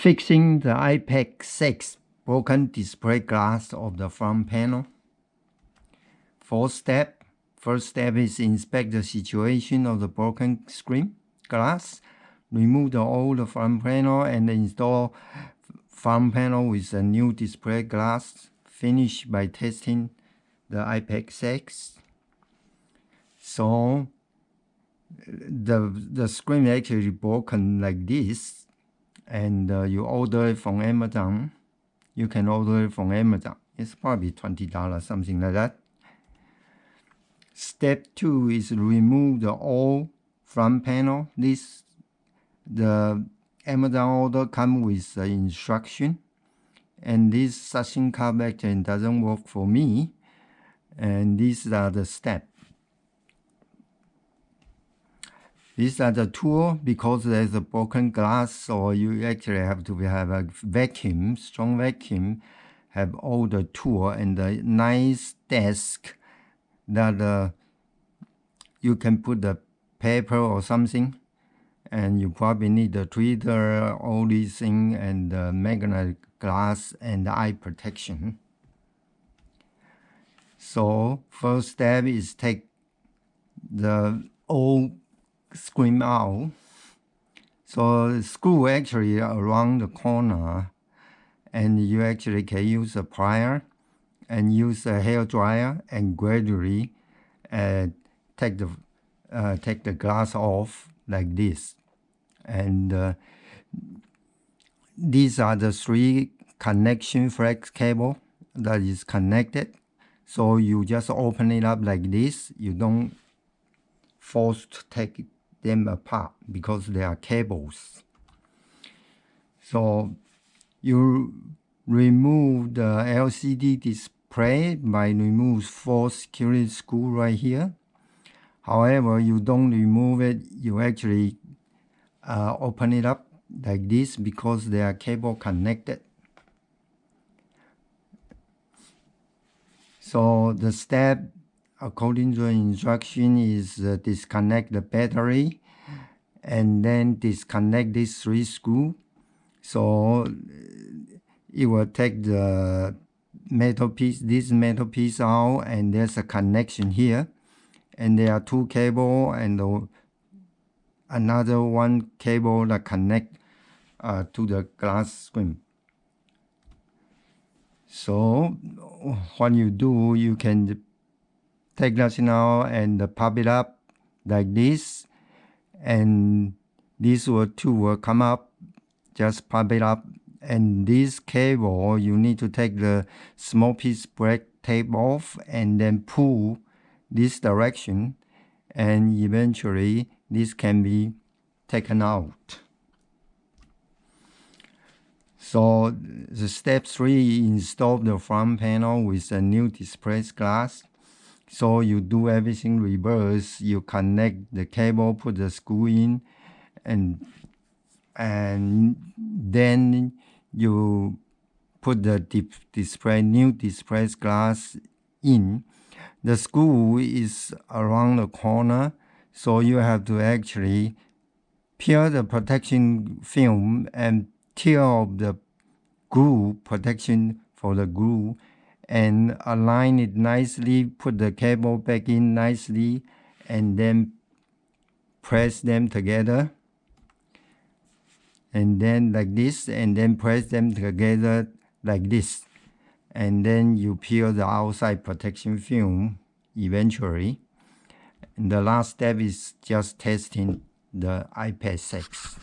Fixing the iPad 6 broken display glass of the front panel. First step is inspect the situation of the broken screen glass. Remove the old front panel and install front panel with a new display glass. Finish by testing the iPad 6. So the screen actually broken like this, and you order it from Amazon. You can order it from Amazon. It's probably $20, something like that. Step 2 is remove the old front panel. The Amazon order comes with the instruction, and this suction cup actually doesn't work for me. And these are the steps. These are the tool. Because there's a broken glass, so you actually have to have a vacuum, strong vacuum, have all the tool and the nice desk that you can put the paper or something, and you probably need the tweeter, all these things, and the magnetic glass and the eye protection. So first step is take the old screen out. So the screw actually around the corner, and you actually can use a plier and use a hair dryer and gradually take the glass off like this. And these are the 3 connection flex cable that is connected. So you just open it up like this. You don't force to take them apart because they are cables. So you remove the LCD display by remove 4 security screws right here. However, you don't remove it. You actually open it up like this because they are cable connected. So the step according to the instruction is disconnect the battery and then disconnect these 3 screws. So it will take the metal piece, this metal piece out, and there's a connection here, and there are 2 cables and another 1 cable that connect to the glass screen. So what you do, you can take that now and pop it up like this, and this two will come up. Just pop it up, and this cable you need to take the small piece black tape off and then pull this direction, and eventually this can be taken out. So the step 3, install the front panel with a new display glass. So you do everything reverse. You connect the cable, put the screw in, and then you put the new display glass in. The screw is around the corner, so you have to actually peel the protection film and tear off the glue protection for the glue, and align it nicely, put the cable back in nicely, and then press them together, and then like this, and then press them together like this, and then you peel the outside protection film eventually. And the last step is just testing the iPad 6.